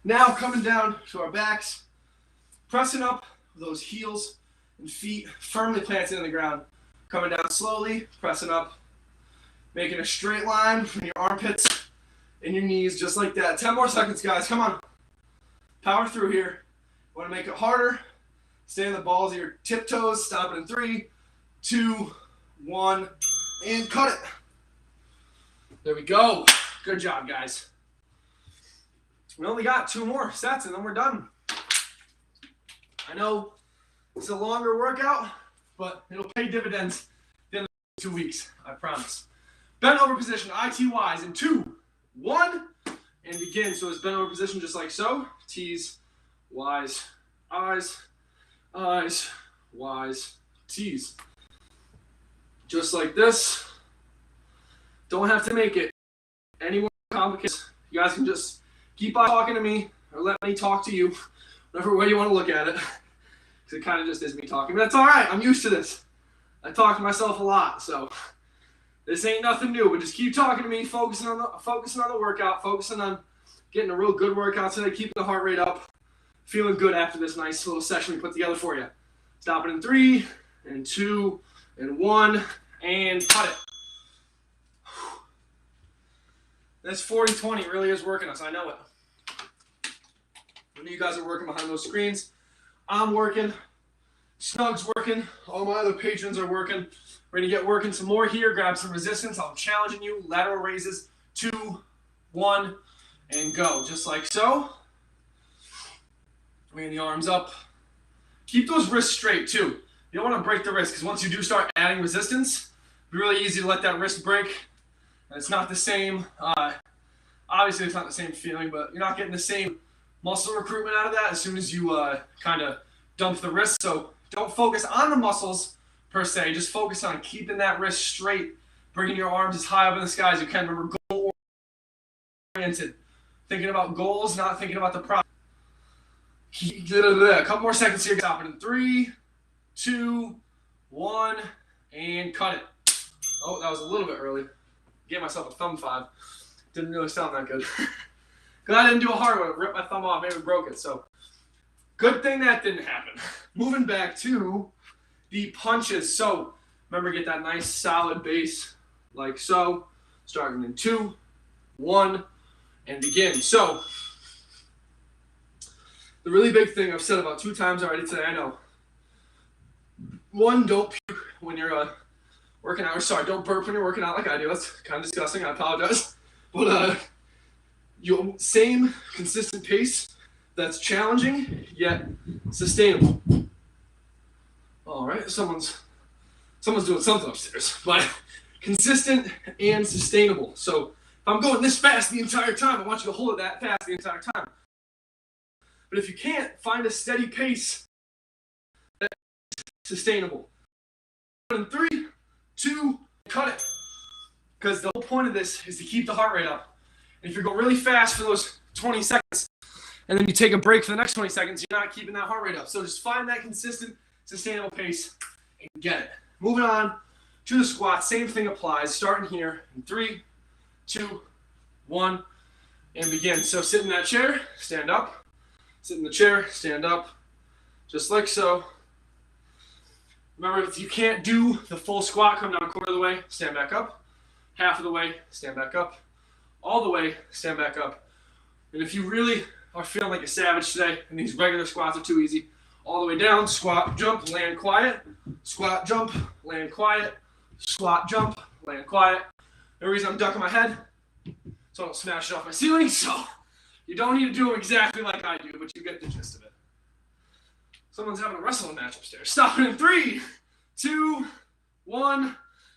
Now coming down to our backs, pressing up those heels and feet firmly planted in the ground. Coming down slowly, pressing up, making a straight line from your armpits and your knees, just like that. 10 more seconds, guys, come on. Power through here. Want to make it harder? Stay on the balls of your tiptoes. Stop it in 3, 2, 1, and cut it. There we go. Good job, guys. We only got 2 more sets and then we're done. I know it's a longer workout, but it'll pay dividends in 2 weeks, I promise. Bent over position, ITYs in 2, 1, and begin. So it's bent over position just like so. T's, Y's, I's, I's, Y's, T's. Just like this. Don't have to make it any more complicated. You guys can just keep on talking to me or let me talk to you, whatever way you want to look at it. because it kind of just is me talking. But that's all right. I'm used to this. I talk to myself a lot, so this ain't nothing new. But just keep talking to me, focusing on the workout, focusing on getting a real good workout today, keeping the heart rate up, feeling good after this nice little session we put together for you. Stop it in 3, and 2, and 1, and cut it. This 40-20 really is working us. I know it. I know you guys are working behind those screens. I'm working. Snug's working. All my other patrons are working. We're going to get working some more here. Grab some resistance. I'm challenging you. Lateral raises. 2, 1, and go. Just like so. Bring the arms up. Keep those wrists straight too. You don't want to break the wrist because once you do start adding resistance, it's really easy to let that wrist break. And it's not the same. Obviously, it's not the same feeling, but you're not getting the same muscle recruitment out of that as soon as you kind of dump the wrist. So don't focus on the muscles per se. Just focus on keeping that wrist straight, bringing your arms as high up in the sky as you can. Remember, goal-oriented. Thinking about goals, not thinking about the problem. A couple more seconds here. Stop it in 3, 2, 1, and cut it. Oh, that was a little bit early. Gave myself a thumb 5. Didn't really sound that good. Glad I didn't do a hard one. Ripped my thumb off, maybe broke it. So good thing that didn't happen. Moving back to the punches. So remember, get that nice solid base like so. Starting in 2, 1, and begin. So the really big thing I've said about 2 times already today, I know. 1, don't puke when you're working out. Or sorry, don't burp when you're working out like I do. That's kind of disgusting. I apologize. But your same consistent pace that's challenging yet sustainable. All right, someone's doing something upstairs, but consistent and sustainable. So if I'm going this fast the entire time, I want you to hold it that fast the entire time. But if you can't, find a steady pace that's sustainable. In 3, 2, cut it. Because the whole point of this is to keep the heart rate up. And if you're going really fast for those 20 seconds, and then you take a break for the next 20 seconds, you're not keeping that heart rate up. So just find that consistent, sustainable pace and get it. Moving on to the squat, same thing applies. Starting here in 3, 2, 1, and begin. So sit in that chair, stand up. Sit in the chair, stand up, just like so. Remember, if you can't do the full squat, come down a quarter of the way, stand back up. Half of the way, stand back up. All the way, stand back up. And if you really are feeling like a savage today, and these regular squats are too easy, all the way down, squat, jump, land quiet. Squat, jump, land quiet. Squat, jump, land quiet. The reason I'm ducking my head, so I don't smash it off my ceiling, so you don't need to do them exactly like I do, but you get the gist of it. Someone's having a wrestling match upstairs. Stop it in 3, 2, 1,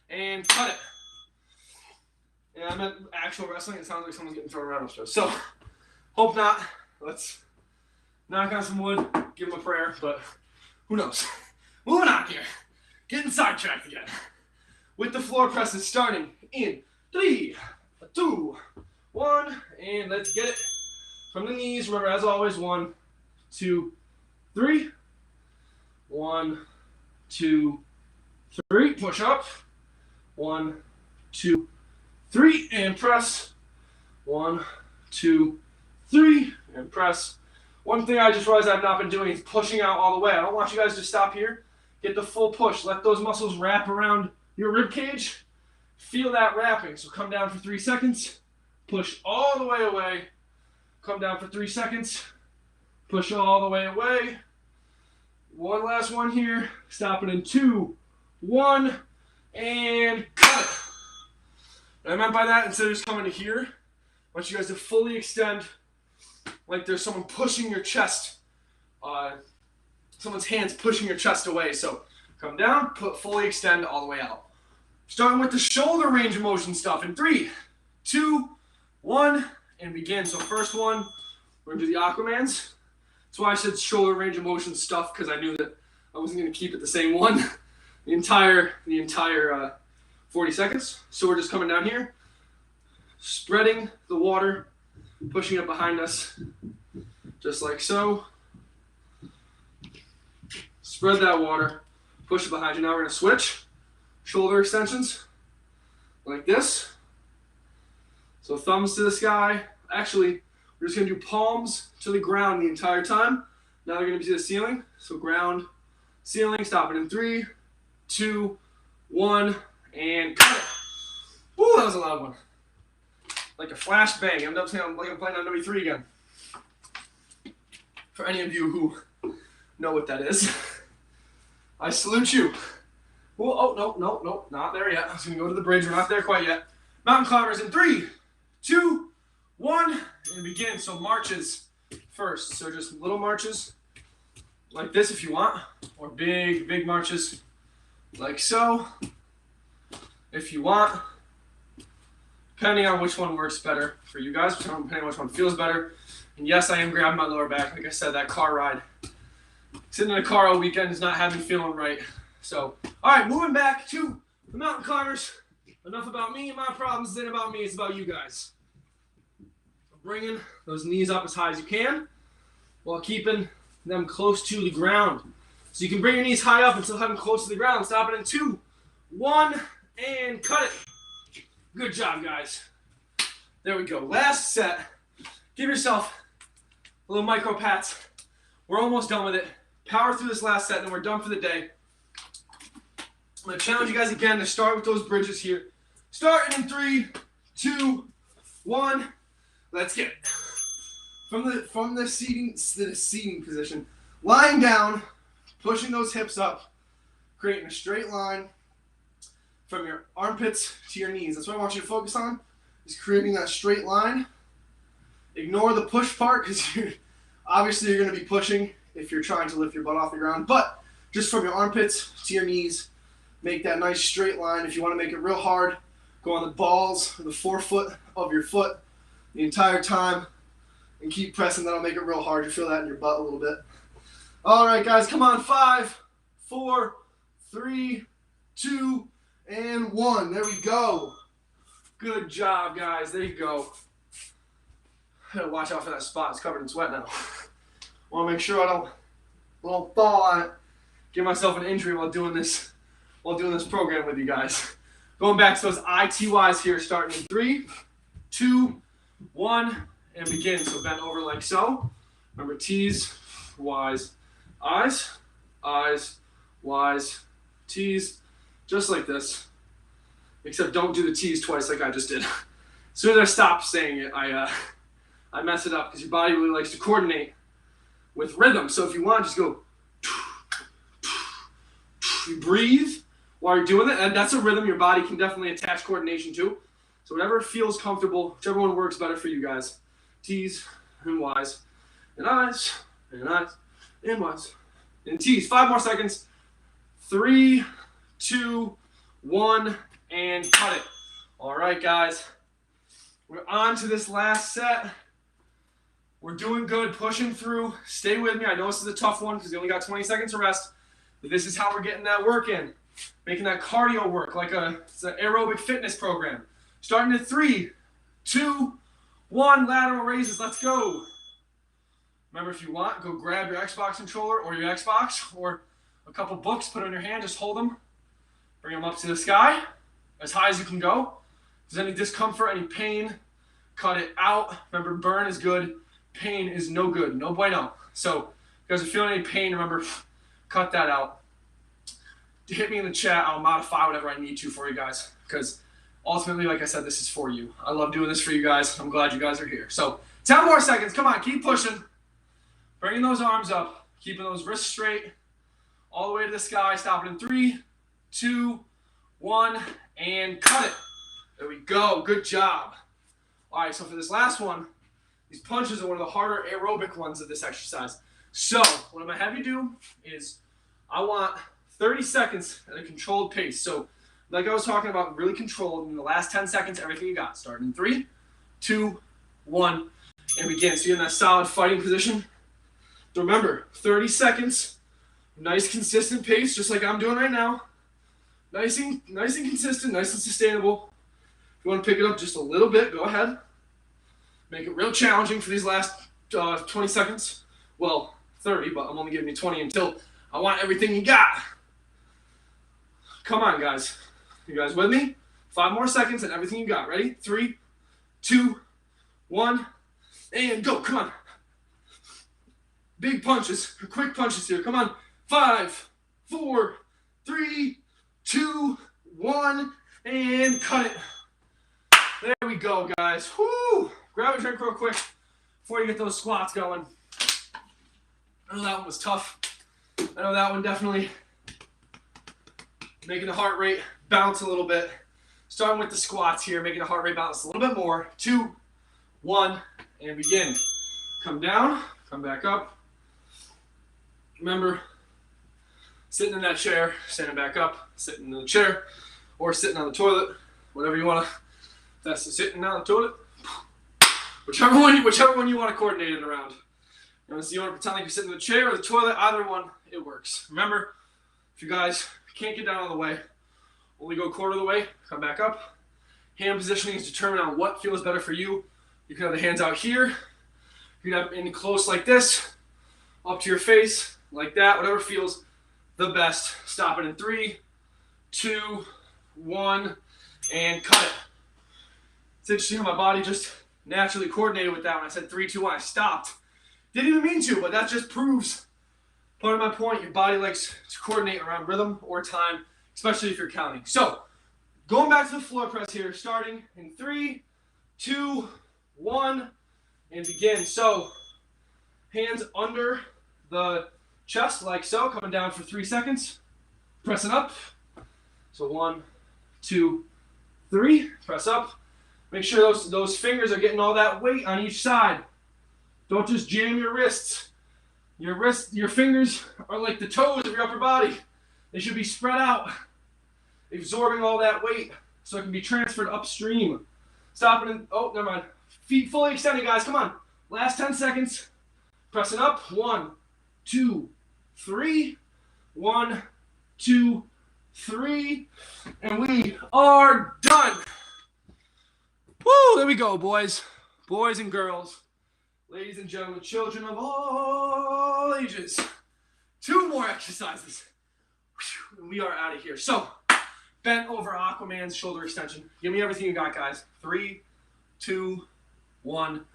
and cut it. Yeah, I meant actual wrestling. It sounds like someone's getting thrown around upstairs. So, hope not. Let's knock on some wood, give them a prayer, but who knows. Moving on here. Getting sidetracked again. With the floor presses starting in 3, 2, 1, and let's get it. From the knees, remember, as always, 1, 2, 3. 1, 2, 3. Push up. 1, 2, 3. And press. 1, 2, 3. And press. One thing I just realized I've not been doing is pushing out all the way. I don't want you guys to stop here. Get the full push. Let those muscles wrap around your rib cage. Feel that wrapping. So come down for 3 seconds. Push all the way away. Come down for 3 seconds. Push all the way away. One last one here. Stop it in 2, 1, and cut it. What I meant by that, instead of just coming to here, I want you guys to fully extend like there's someone pushing your chest. Someone's hands pushing your chest away. So come down, fully extend all the way out. Starting with the shoulder range of motion stuff in 3, 2, 1, and begin. So first one, we're going to do the Aquamans. That's why I said shoulder range of motion stuff, because I knew that I wasn't going to keep it the same one the entire 40 seconds. So we're just coming down here, spreading the water, pushing it behind us, just like so. Spread that water. Push it behind you. Now we're going to switch. Shoulder extensions. Like this. So thumbs to the sky. Actually, we're just going to do palms to the ground the entire time. Now they're going to be to the ceiling. So ground, ceiling. Stop it in 3, 2, 1, and cut it. Woo, that was a loud one. Like a flash bang. I end up saying like I'm playing on W3 again. For any of you who know what that is, I salute you. Oh, no, not there yet. I was going to go to the bridge. We're not there quite yet. Mountain climbers in 3, 2, 1, and begin. So marches first. So just little marches like this if you want, or big marches like so if you want, depending on which one works better for you guys, depending on which one feels better. And yes, I am grabbing my lower back. Like I said, that car ride, sitting in a car all weekend is not having me feeling right. So, all right, moving back to the mountain climbers. Enough about me and my problems. It ain't about me. It's about you guys. Bringing those knees up as high as you can while keeping them close to the ground. So you can bring your knees high up and still have them close to the ground. Stop it in 2, 1, and cut it. Good job, guys. There we go. Last set. Give yourself a little micro pats. We're almost done with it. Power through this last set and we're done for the day. I'm going to challenge you guys again to start with those bridges here. Starting in 3, 2, 1. Let's get it. From the seating position. Lying down, pushing those hips up, creating a straight line from your armpits to your knees. That's what I want you to focus on, is creating that straight line. Ignore the push part because obviously you're going to be pushing if you're trying to lift your butt off the ground. But just from your armpits to your knees, make that nice straight line. If you want to make it real hard, go on the balls or the forefoot of your foot the entire time and keep pressing. That'll make it real hard. You feel that in your butt a little bit. All right, guys, come on. 5, 4, 3, 2, and 1. There we go. Good job, guys. There you go. I gotta watch out for that spot. It's covered in sweat now. Want to make sure I don't fall on it. Give myself an injury while doing this program with you guys. Going back to those ITYs here, starting in 3, 2, 1, and begin. So bend over like so. Remember T's, Y's, I's, I's, Y's, T's, just like this. Except don't do the T's twice like I just did. As soon as I stop saying it, I mess it up because your body really likes to coordinate with rhythm. So if you want, just go. You breathe while you're doing it, and that's a rhythm your body can definitely attach coordination to. So whatever feels comfortable, whichever one works better for you guys. T's and Y's and I's and I's and Y's and T's. 5 more seconds. 3, 2, 1, and cut it. All right, guys. We're on to this last set. We're doing good, pushing through. Stay with me. I know this is a tough one because we only got 20 seconds to rest. But this is how we're getting that work in. Making that cardio work like it's an aerobic fitness program. Starting at 3, 2, 1, lateral raises. Let's go. Remember, if you want, go grab your Xbox controller or your Xbox or a couple books, put it on your hand, just hold them. Bring them up to the sky, as high as you can go. If there's any discomfort, any pain, cut it out. Remember, burn is good. Pain is no good, no bueno. So if you guys are feeling any pain, remember, cut that out. Hit me in the chat. I'll modify whatever I need to for you guys because ultimately, like I said, this is for you. I love doing this for you guys. I'm glad you guys are here. So 10 more seconds. Come on, keep pushing. Bringing those arms up, keeping those wrists straight all the way to the sky. Stop it in 3, 2, 1, and cut it. There we go. Good job. All right, so for this last one, these punches are one of the harder aerobic ones of this exercise. So what I'm going to have you do is I want 30 seconds at a controlled pace. So like I was talking about, really controlled. In the last 10 seconds, everything you got. Start in 3, 2, 1, and begin. So you're in that solid fighting position. Remember, 30 seconds, nice consistent pace, just like I'm doing right now. Nice and consistent, nice and sustainable. If you want to pick it up just a little bit, go ahead. Make it real challenging for these last 20 seconds. Well, 30, but I'm only giving you 20 until I want everything you got. Come on, guys. You guys with me? 5 more seconds and everything you got. Ready? 3, 2, 1, and go. Come on. Big punches, quick punches here. Come on. 5, 4, 3, 2, 1, and cut it. There we go, guys. Woo! Grab a drink real quick before you get those squats going. I know that one was tough. I know that one definitely making the heart rate bounce a little bit. Starting with the squats here, making the heart rate bounce a little bit more. 2, 1, and begin. Come down, come back up. Remember, sitting in that chair, standing back up, sitting in the chair, or sitting on the toilet, whatever you want to. That's the sitting on the toilet. Whichever one you want to coordinate it around. You want to pretend like you're sitting in the chair or the toilet, either one, it works. Remember, if you guys can't get down all the way, only go quarter of the way, come back up. Hand positioning is determined on what feels better for you. You can have the hands out here. You can have in close like this, up to your face, like that, whatever feels the best. Stop it in 3, 2, 1, and cut it. It's interesting how my body just naturally coordinated with that when I said 3, 2, 1. I stopped. Didn't even mean to, but that just proves part of my point. Your body likes to coordinate around rhythm or time, especially if you're counting. So, going back to the floor press here, starting in 3, 2, 1, and begin. So, hands under the chest like so, coming down for 3 seconds, pressing up. So 1, 2, 3, press up. Make sure those fingers are getting all that weight on each side. Don't just jam your wrists. Your fingers are like the toes of your upper body. They should be spread out, absorbing all that weight so it can be transferred upstream. Stop it in, oh, never mind. Feet fully extended, guys, come on. Last 10 seconds. Pressing up, 1, 2, 3, 1, 2, 3, and we are done. Woo, there we go, boys. Boys and girls. Ladies and gentlemen, children of all ages. 2 more exercises. And we are out of here. So, bent over Aquaman's shoulder extension. Give me everything you got, guys. 3, 2, 1,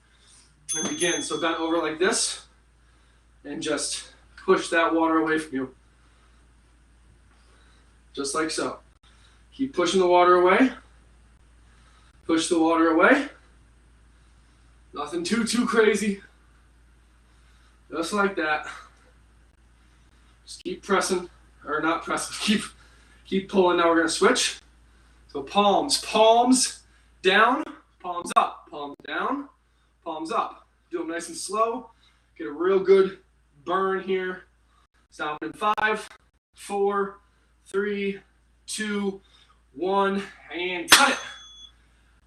and begin. So bent over like this, and just push that water away from you. Just like so. Keep pushing the water away. Push the water away. Nothing too crazy. Just like that. Just keep pressing, or not pressing, keep pulling. Now we're gonna switch. So palms down, palms up, palms down, palms up. Do them nice and slow. Get a real good burn here. Stop in 5, 4, 3, 2, 1, and cut it.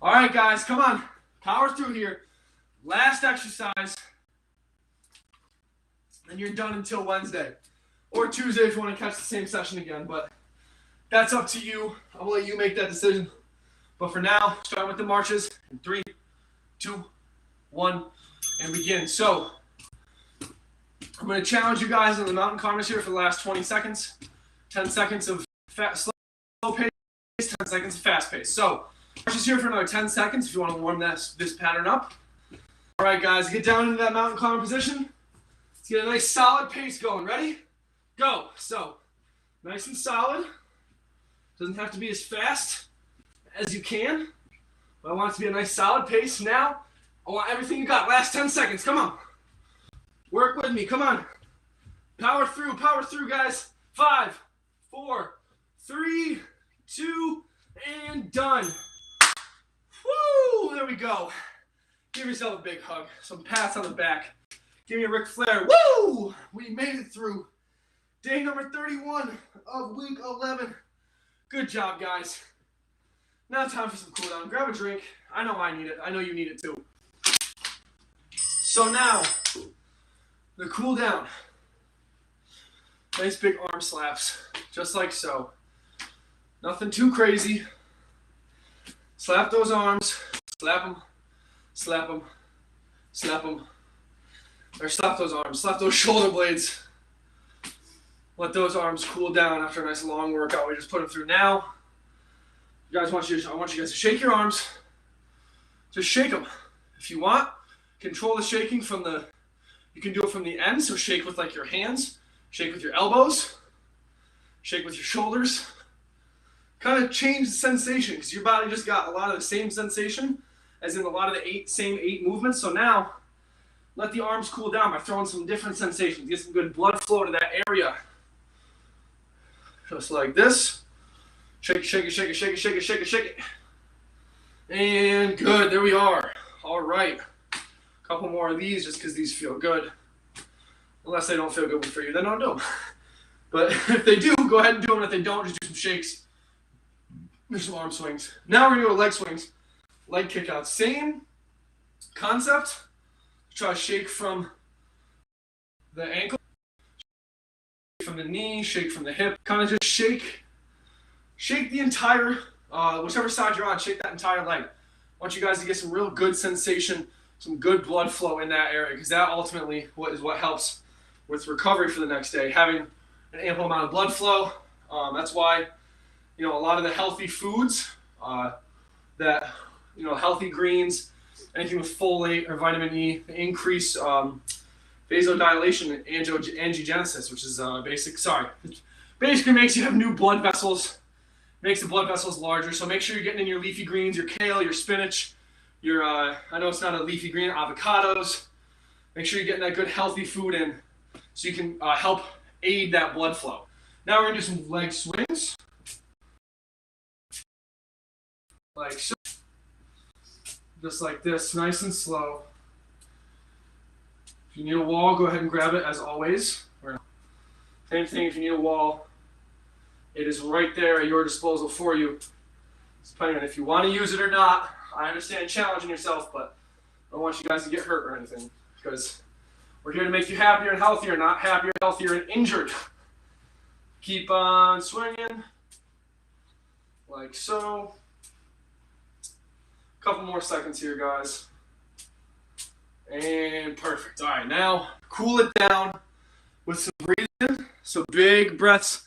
All right, guys, come on. Power through here. Last exercise. And you're done until Wednesday. Or Tuesday if you want to catch the same session again. But that's up to you. I'll let you make that decision. But for now, start with the marches. In 3, 2, 1, and begin. So, I'm going to challenge you guys on the mountain climbers here for the last 20 seconds. 10 seconds of slow pace, 10 seconds of fast pace. So, marches here for another 10 seconds if you want to warm this pattern up. All right, guys, get down into that mountain climber position. Let's get a nice solid pace going. Ready? Go. So, nice and solid. Doesn't have to be as fast as you can, but I want it to be a nice solid pace. Now, I want everything you got. Last 10 seconds. Come on. Work with me. Come on. Power through, guys. 5, 4, 3, 2, and done. Woo! There we go. Give yourself a big hug. Some pats on the back. Give me a Ric Flair. Woo! We made it through day number 31 of week 11. Good job, guys. Now time for some cool down. Grab a drink. I know I need it. I know you need it too. So now, the cool down. Nice big arm slaps. Just like so. Nothing too crazy. Slap those arms. Slap them. Slap them. Slap them. Or slap those arms. Slap those shoulder blades. Let those arms cool down after a nice long workout we just put them through. Now, I want you guys to shake your arms. Just shake them. If you want, control the shaking from the, you can do it from the end. So shake with like your hands, shake with your elbows, shake with your shoulders. Kind of change the sensation because your body just got a lot of the same sensation as in a lot of the same eight movements. So now, let the arms cool down by throwing some different sensations. Get some good blood flow to that area. Just like this. Shake it, shake it, shake it, shake it, shake it, shake it, shake it. And good, there we are. All right. A couple more of these just because these feel good. Unless they don't feel good for you, then don't do them. But if they do, go ahead and do them. If they don't, just do some shakes. There's some arm swings. Now we're going to go leg swings. Leg kickouts. Same concept. Try to shake from the ankle, shake from the knee, shake from the hip. Kind of just shake the entire, whichever side you're on, shake that entire leg. I want you guys to get some real good sensation, some good blood flow in that area, because that ultimately is what helps with recovery for the next day. Having an ample amount of blood flow. That's why, a lot of the healthy foods, healthy greens, anything with folate or vitamin E, increase vasodilation and angiogenesis, which is basically makes you have new blood vessels, makes the blood vessels larger. So make sure you're getting in your leafy greens, your kale, your spinach, your, I know it's not a leafy green, avocados. Make sure you're getting that good healthy food in so you can help aid that blood flow. Now we're going to do some leg swings. Like so. Just like this, nice and slow. If you need a wall, go ahead and grab it as always. Same thing, if you need a wall, it is right there at your disposal for you. It's depending on if you want to use it or not. I understand challenging yourself, but I don't want you guys to get hurt or anything, because we're here to make you happier and healthier, not happier, healthier, and injured. Keep on swinging, like so. Couple more seconds here, guys. And perfect. All right, now cool it down with some breathing. So big breaths.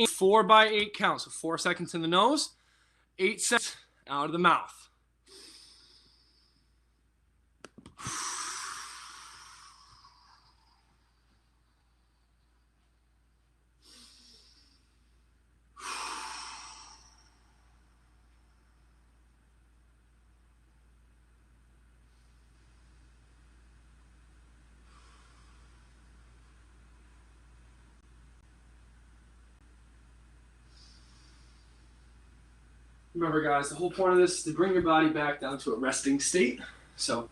4 by 8 count. So 4 seconds in the nose, 8 seconds out of the mouth. Remember, guys, the whole point of this is to bring your body back down to a resting state. So,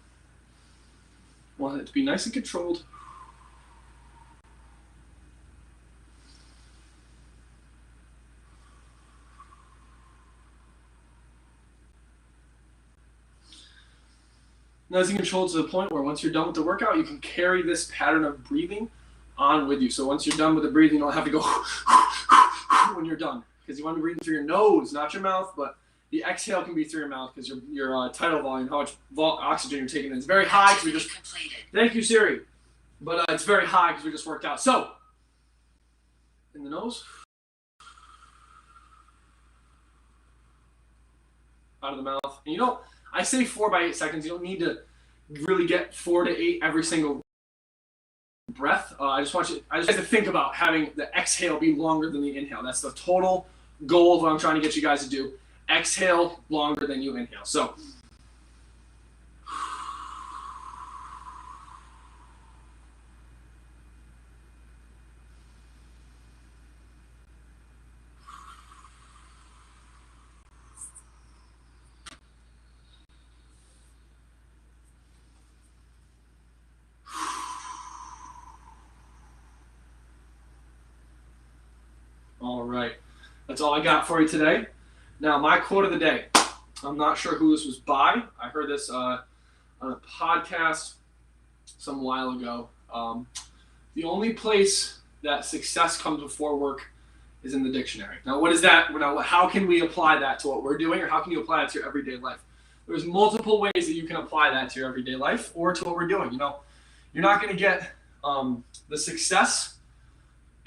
want it to be nice and controlled. Nice and controlled to the point where once you're done with the workout, you can carry this pattern of breathing on with you. So once you're done with the breathing, you don't have to go when you're done. Because you want to breathe through your nose, not your mouth, but the exhale can be through your mouth because your tidal volume, how much oxygen you're taking in, is very high because we just completed. Thank you, Siri. But it's very high because we just worked out. So, in the nose, out of the mouth. And I say 4 by 8 seconds. You don't need to really get 4 to 8 every single breath. I just want you to think about having the exhale be longer than the inhale. That's the total goal of what I'm trying to get you guys to do. Exhale longer than you inhale. So, all right. That's all I got for you today. Now, my quote of the day. I'm not sure who this was by. I heard this on a podcast some while ago. The only place that success comes before work is in the dictionary. Now, what is that? Now, how can we apply that to what we're doing, or how can you apply it to your everyday life? There's multiple ways that you can apply that to your everyday life or to what we're doing. You're not going to get the success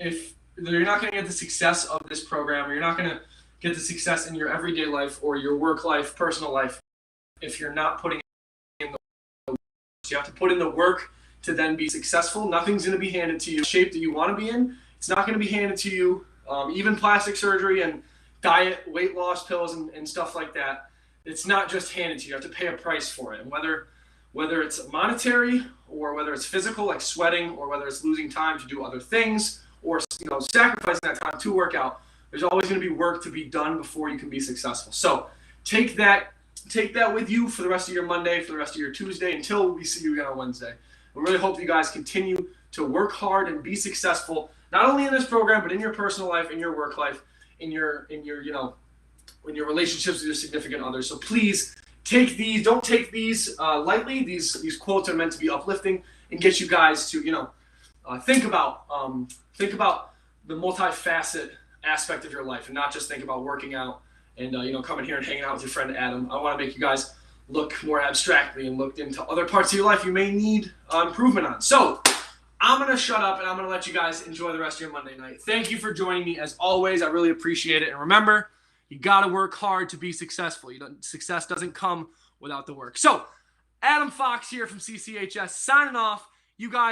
if you're not going to get the success of this program, or you're not going to get the success in your everyday life or your work life, personal life, if you're not putting in the work. So you have to put in the work to then be successful. Nothing's going to be handed to you. The shape that you want to be in, it's not going to be handed to you. Even plastic surgery and diet, weight loss pills and stuff like that, it's not just handed to you. You have to pay a price for it. And whether it's monetary or whether it's physical, like sweating, or whether it's losing time to do other things, or sacrificing that time to work out, there's always going to be work to be done before you can be successful. So take that with you for the rest of your Monday, for the rest of your Tuesday, until we see you again on Wednesday. We really hope you guys continue to work hard and be successful, not only in this program, but in your personal life, in your work life, in your relationships with your significant others. So please don't take these lightly. These quotes are meant to be uplifting and get you guys to think about the multifaceted aspect of your life, and not just think about working out and coming here and hanging out with your friend Adam. I want to make you guys look more abstractly and look into other parts of your life you may need improvement on. So I'm going to shut up and I'm going to let you guys enjoy the rest of your Monday night. Thank you for joining me as always. I really appreciate it. And remember, you got to work hard to be successful. Success doesn't come without the work. So Adam Fox here from CCHS signing off. You guys